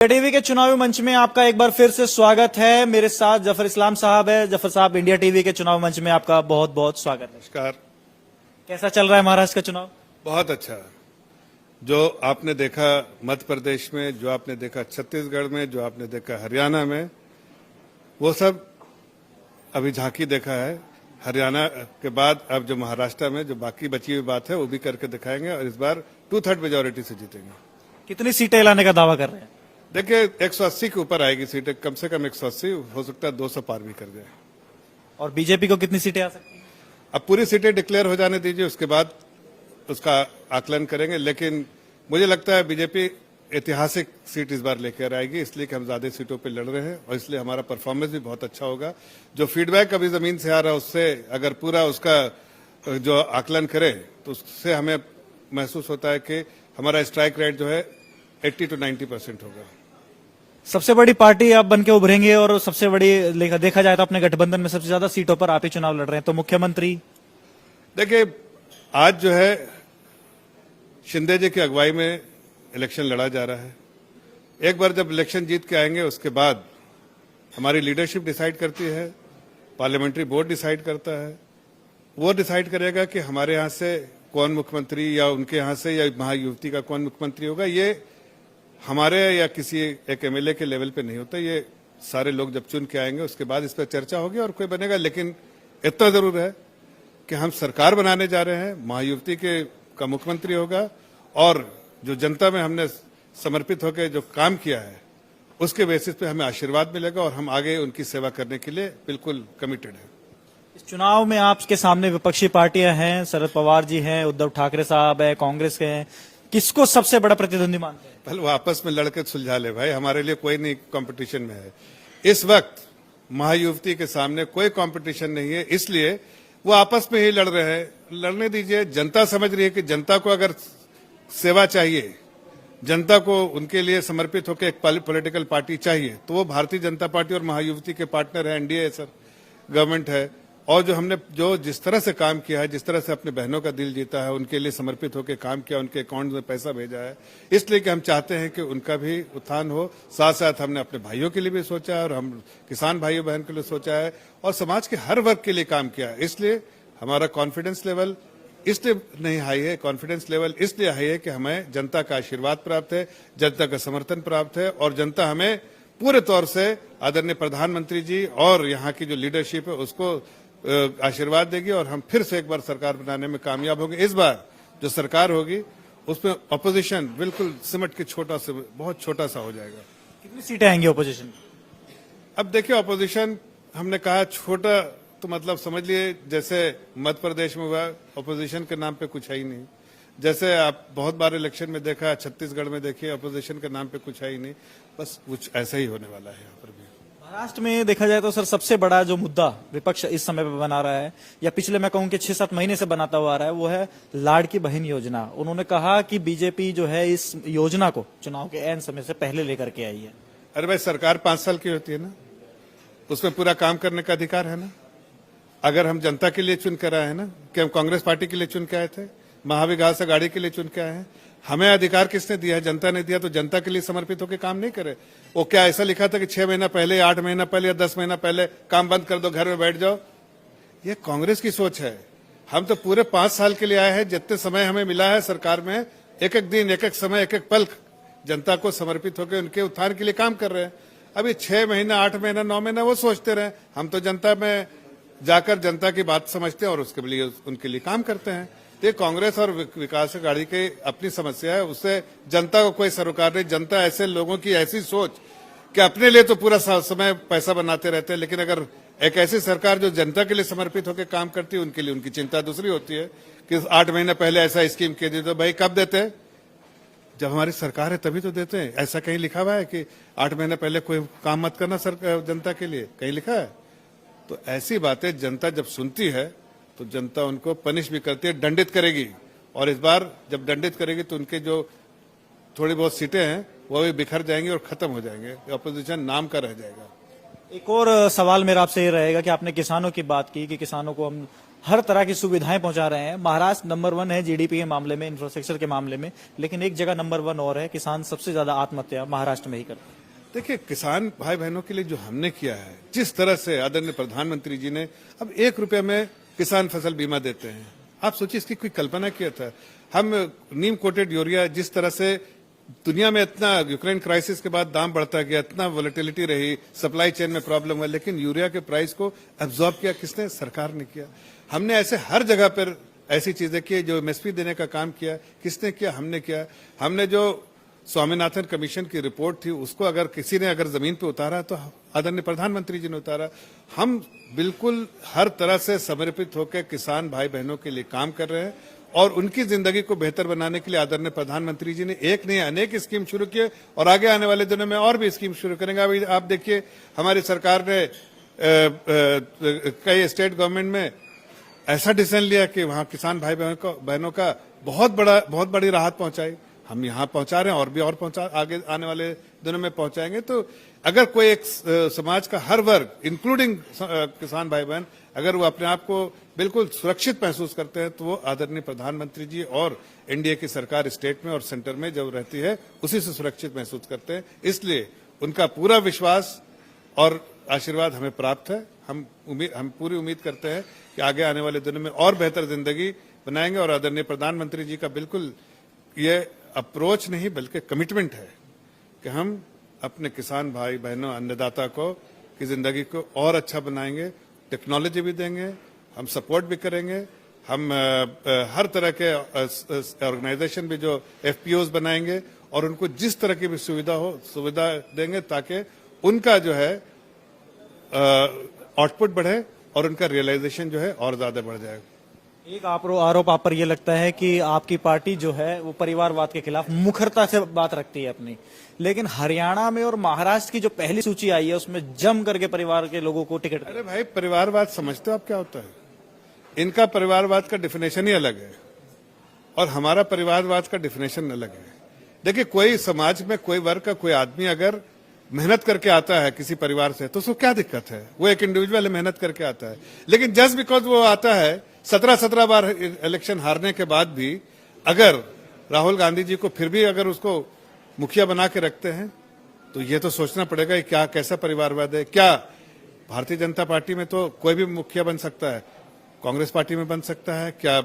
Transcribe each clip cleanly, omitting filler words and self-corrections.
TV के चुनावी मंच में आपका एक बार फिर से स्वागत है। मेरे साथ जफर इस्लाम साहब है। जफर साहब, इंडिया टीवी के चुनाव मंच में आपका बहुत बहुत स्वागत है। नमस्कार। कैसा चल रहा है महाराष्ट्र का चुनाव? बहुत अच्छा। जो आपने देखा मध्य प्रदेश में, जो आपने देखा छत्तीसगढ़ में, जो आपने देखा हरियाणा में, वो सब अभी झांकी देखा है। हरियाणा के बाद अब जो महाराष्ट्र में जो बाकी बची हुई बात है वो भी करके दिखाएंगे और इस बार 2/3 मेजोरिटी से जीतेंगे। कितनी सीटें लाने का दावा कर रहे हैं? देखिए 180 के ऊपर आएगी सीटें, कम से कम 180, हो सकता है 200 पार भी कर जाए। और बीजेपी को कितनी सीटें आ सकती हैं? अब पूरी सीटें डिक्लेयर हो जाने दीजिए, उसके बाद उसका आकलन करेंगे। लेकिन मुझे लगता है बीजेपी ऐतिहासिक सीट इस बार लेकर आएगी, इसलिए कि हम ज्यादा सीटों पे लड़ रहे हैं और इसलिए हमारा परफॉर्मेंस भी बहुत अच्छा होगा। जो फीडबैक अभी जमीन से आ रहा है उससे अगर पूरा उसका जो आकलन करें तो उससे हमें महसूस होता है कि हमारा स्ट्राइक रेट जो है 80 to 90% होगा। सबसे बड़ी पार्टी आप बन के उभरेंगे और सबसे बड़ी देखा जाए तो अपने गठबंधन में सबसे ज्यादा सीटों पर आप ही चुनाव लड़ रहे हैं, तो मुख्यमंत्री देखिए आज जो है शिंदे जी की अगुवाई में इलेक्शन लड़ा जा रहा है। एक बार जब इलेक्शन जीत के आएंगे उसके बाद हमारी लीडरशिप डिसाइड करती है, पार्लियामेंट्री बोर्ड डिसाइड करता है। वो डिसाइड करेगा कि हमारे यहाँ से कौन मुख्यमंत्री या उनके यहाँ से या महायुति का कौन मुख्यमंत्री होगा। ये हमारे या किसी एक एमएलए के लेवल पे नहीं होता, ये सारे लोग जब चुन के आएंगे उसके बाद इस पर चर्चा होगी और कोई बनेगा। लेकिन इतना जरूर है कि हम सरकार बनाने जा रहे हैं, महायुति का मुख्यमंत्री होगा और जो जनता में हमने समर्पित होकर जो काम किया है उसके बेसिस पे हमें आशीर्वाद मिलेगा और हम आगे उनकी सेवा करने के लिए बिल्कुल कमिटेड है। इस चुनाव में आपके सामने विपक्षी पार्टियां हैं, शरद पवार जी हैं, उद्धव ठाकरे साहब है, कांग्रेस के हैं। किसको सबसे बड़ा प्रतिद्वंदी मानते हैं? पहले वो आपस में लड़के सुलझा ले भाई, हमारे लिए कोई नहीं कंपटीशन में है। इस वक्त महायुति के सामने कोई कंपटीशन नहीं है, इसलिए वो आपस में ही लड़ रहे हैं। लड़ने दीजिए। जनता समझ रही है कि जनता को अगर सेवा चाहिए, जनता को उनके लिए समर्पित होकर एक पॉलिटिकल पार्टी चाहिए तो वो भारतीय जनता पार्टी और महायुति के पार्टनर है, एनडीए सर गवर्नमेंट है। और जो हमने जिस तरह से काम किया है, जिस तरह से अपने बहनों का दिल जीता है, उनके लिए समर्पित होकर काम किया, उनके अकाउंट में पैसा भेजा है, इसलिए कि हम चाहते हैं कि उनका भी उत्थान हो। साथ साथ हमने अपने भाइयों के लिए भी सोचा है और हम किसान भाइयों बहन के लिए सोचा है और समाज के हर वर्ग के लिए काम किया है। इसलिए हमारा कॉन्फिडेंस लेवल इसलिए नहीं हाई है, कॉन्फिडेंस लेवल इसलिए हाई है कि हमें जनता का आशीर्वाद प्राप्त है, जनता का समर्थन प्राप्त है और जनता हमें पूरे तौर से आदरणीय प्रधानमंत्री जी और यहाँ की जो लीडरशिप है उसको आशीर्वाद देगी और हम फिर से एक बार सरकार बनाने में कामयाब होंगे। इस बार जो सरकार होगी उसमें अपोजिशन बिल्कुल सिमट के बहुत छोटा सा हो जाएगा। कितनी सीटें आएंगी अपोजिशन? अब देखिए अपोजिशन हमने कहा छोटा तो मतलब समझ लिए जैसे मध्य प्रदेश में हुआ अपोजिशन के नाम पे कुछ है ही नहीं। जैसे आप बहुत बार इलेक्शन में देखा, छत्तीसगढ़ में देखिए अपोजिशन के नाम पे कुछ है ही नहीं। बस कुछ ऐसा ही होने वाला है यहाँ पर भी। महाराष्ट्र में देखा जाए तो सर सबसे बड़ा जो मुद्दा विपक्ष इस समय पे बना रहा है या पिछले मैं कहूं कि 6-7 महीने से बनाता हुआ आ रहा है, वो है लाड़की बहन योजना। उन्होंने कहा कि बीजेपी जो है इस योजना को चुनाव के ऐन समय से पहले लेकर के आई है। अरे भाई सरकार 5 साल की होती है ना, उसमें पूरा काम करने का अधिकार है ना। अगर हम जनता के लिए चुन कर आए हैं ना, कि हम कांग्रेस पार्टी के लिए चुन के आए थे, महाविकास आघाड़ी के लिए चुन के आए हैं। हमें अधिकार किसने दिया है? जनता ने दिया। तो जनता के लिए समर्पित होकर काम नहीं करे। वो क्या ऐसा लिखा था कि 6 महीना पहले, 8 महीना पहले या 10 महीना पहले काम बंद कर दो, घर में बैठ जाओ? ये कांग्रेस की सोच है। हम तो पूरे 5 साल के लिए आए हैं। जितने समय हमें मिला है सरकार में, एक एक दिन, एक एक समय, एक एक पल जनता को समर्पित होकर उनके उत्थान के लिए काम कर रहे हैं। अभी 6 महीना, 8 महीना, 9 महीना वो सोचते रहे। हम तो जनता में जाकर जनता की बात समझते हैं और उसके लिए उनके लिए काम करते हैं। ये कांग्रेस और विकास आघाड़ी की अपनी समस्या है, उससे जनता को कोई सरोकार नहीं। जनता ऐसे लोगों की ऐसी सोच कि अपने लिए तो पूरा समय पैसा बनाते रहते हैं, लेकिन अगर एक ऐसी सरकार जो जनता के लिए समर्पित होकर काम करती है, उनके लिए उनकी चिंता दूसरी होती है कि 8 महीने पहले ऐसा स्कीम के दी। तो भाई कब देते? जब हमारी सरकार है तभी तो देते हैं। ऐसा कहीं लिखा हुआ है कि 8 महीने पहले कोई काम मत करना जनता के लिए? कहीं लिखा है? तो ऐसी बातें जनता जब सुनती है तो जनता उनको पनिश भी करती है, दंडित करेगी। और इस बार जब दंडित करेगी तो उनके जो थोड़ी बहुत सीटें हैं वो भी बिखर जाएंगी और खत्म हो जाएंगे। अपोजिशन नाम का रह जाएगा। एक और सवाल मेरा आपसे ये रहेगा कि आपने किसानों की बात की कि किसानों को हम हर तरह की सुविधाएं पहुंचा रहे हैं। महाराष्ट्र नंबर 1 है जीडीपी के मामले में, इंफ्रास्ट्रक्चर के मामले में, लेकिन एक जगह नंबर 1 और है, किसान सबसे ज्यादा आत्महत्या महाराष्ट्र में ही करते हैं। देखिए, किसान भाई बहनों के लिए जो हमने किया है, जिस तरह से आदरणीय प्रधानमंत्री जी ने अब 1 रुपये में किसान फसल बीमा देते हैं, आप सोचिए इसकी कोई कल्पना किया था। हम नीम कोटेड यूरिया, जिस तरह से दुनिया में इतना यूक्रेन क्राइसिस के बाद दाम बढ़ता गया, इतना वोलेटिलिटी रही, सप्लाई चेन में प्रॉब्लम हुआ, लेकिन यूरिया के प्राइस को एब्जॉर्ब किया किसने? सरकार ने किया। हमने ऐसे हर जगह पर ऐसी चीजें की जो एमएसपी देने का काम किया, किसने किया? हमने किया। हमने जो स्वामीनाथन कमीशन की रिपोर्ट थी, उसको अगर किसी ने अगर जमीन पे उतारा तो आदरणीय प्रधानमंत्री जी ने उतारा। हम बिल्कुल हर तरह से समर्पित होकर किसान भाई बहनों के लिए काम कर रहे हैं और उनकी जिंदगी को बेहतर बनाने के लिए आदरणीय प्रधानमंत्री जी ने एक नहीं अनेक स्कीम शुरू किए और आगे आने वाले दिनों में और भी स्कीम शुरू करेंगे। अभी आप देखिए, हमारी सरकार ने कई स्टेट गवर्नमेंट में ऐसा डिसीजन लिया कि वहां किसान भाई बहनों का बहुत बड़ी राहत पहुंचाई। हम यहाँ पहुंचा रहे हैं और भी और आगे आने वाले दिनों में पहुंचाएंगे। तो अगर कोई एक समाज का हर वर्ग, इंक्लूडिंग किसान भाई बहन, अगर वो अपने आप को बिल्कुल सुरक्षित महसूस करते हैं तो वो आदरणीय प्रधानमंत्री जी और एनडीए की सरकार स्टेट में और सेंटर में जब रहती है उसी से सुरक्षित महसूस करते हैं। इसलिए उनका पूरा विश्वास और आशीर्वाद हमें प्राप्त है। हम पूरी उम्मीद करते हैं कि आगे आने वाले दिनों में और बेहतर जिंदगी बनाएंगे और आदरणीय प्रधानमंत्री जी का बिल्कुल ये अप्रोच नहीं बल्कि कमिटमेंट है कि हम अपने किसान भाई बहनों, अन्नदाता को की जिंदगी को और अच्छा बनाएंगे, टेक्नोलॉजी भी देंगे, हम सपोर्ट भी करेंगे, हम हर तरह के ऑर्गेनाइजेशन भी जो एफपीओज बनाएंगे और उनको जिस तरह की भी सुविधा देंगे ताकि उनका जो है आउटपुट बढ़े और उनका रियलाइजेशन जो है और ज्यादा बढ़ जाएगा। एक आरोप आप पर यह लगता है कि आपकी पार्टी जो है वो परिवारवाद के खिलाफ मुखरता से बात रखती है अपनी, लेकिन हरियाणा में और महाराष्ट्र की जो पहली सूची आई है उसमें जम करके परिवार के लोगों को टिकट। अरे भाई, परिवारवाद समझते हो आप क्या होता है? इनका परिवारवाद का डिफिनेशन ही अलग है और हमारा परिवारवाद का डिफिनेशन अलग है। देखिए, कोई समाज में कोई वर्ग का कोई आदमी अगर मेहनत करके आता है किसी परिवार से तो उसको क्या दिक्कत है? वो एक इंडिविजुअल मेहनत करके आता है, लेकिन जस्ट बिकॉज वो आता है 17 बार इलेक्शन हारने के बाद भी अगर राहुल गांधी जी को फिर भी अगर उसको मुखिया बना के रखते हैं तो ये तो सोचना पड़ेगा कि क्या कैसा परिवारवाद है। क्या भारतीय जनता पार्टी में तो कोई भी मुखिया बन सकता है, कांग्रेस पार्टी में बन सकता है, क्या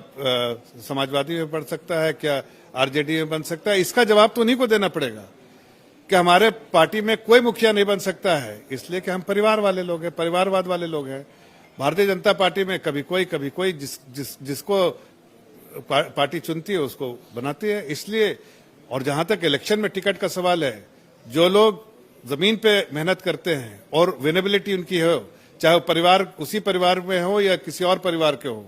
समाजवादी में बन सकता है, क्या आरजेडी में बन सकता है? इसका जवाब तो उन्हीं को देना पड़ेगा कि हमारे पार्टी में कोई मुखिया नहीं बन सकता है, इसलिए कि हम परिवार वाले लोग हैं, परिवारवाद वाले लोग हैं। भारतीय जनता पार्टी में कभी कोई जिसको पार्टी चुनती है उसको बनाती है। इसलिए और जहां तक इलेक्शन में टिकट का सवाल है, जो लोग जमीन पे मेहनत करते हैं और विनेबिलिटी उनकी हो, चाहे वो परिवार उसी परिवार में हो या किसी और परिवार के हो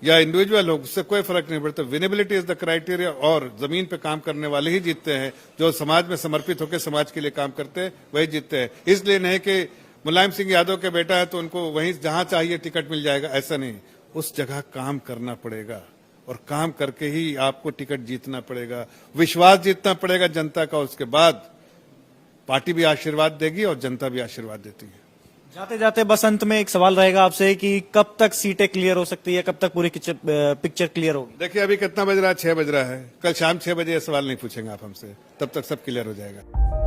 या इंडिविजुअल हो, उससे कोई फर्क नहीं पड़ता। विनेबिलिटी इज द क्राइटेरिया और जमीन पे काम करने वाले ही जीतते हैं। जो समाज में समर्पित होकर समाज के लिए काम करते हैं वही जीतते हैं। इसलिए नहीं कि मुलायम सिंह यादव के बेटा है तो उनको वहीं जहां चाहिए टिकट मिल जाएगा, ऐसा नहीं। उस जगह काम करना पड़ेगा और काम करके ही आपको टिकट जीतना पड़ेगा, विश्वास जीतना पड़ेगा जनता का। उसके बाद पार्टी भी आशीर्वाद देगी और जनता भी आशीर्वाद देती है। जाते जाते बस अंत में एक सवाल रहेगा आपसे कि कब तक सीटें क्लियर हो सकती है, कब तक पूरी पिक्चर क्लियर होगी? देखिए, अभी कितना बज रहा है? 6 बज रहा है। कल शाम 6 बजे ये सवाल नहीं पूछेंगे आप हमसे, तब तक सब क्लियर हो जाएगा।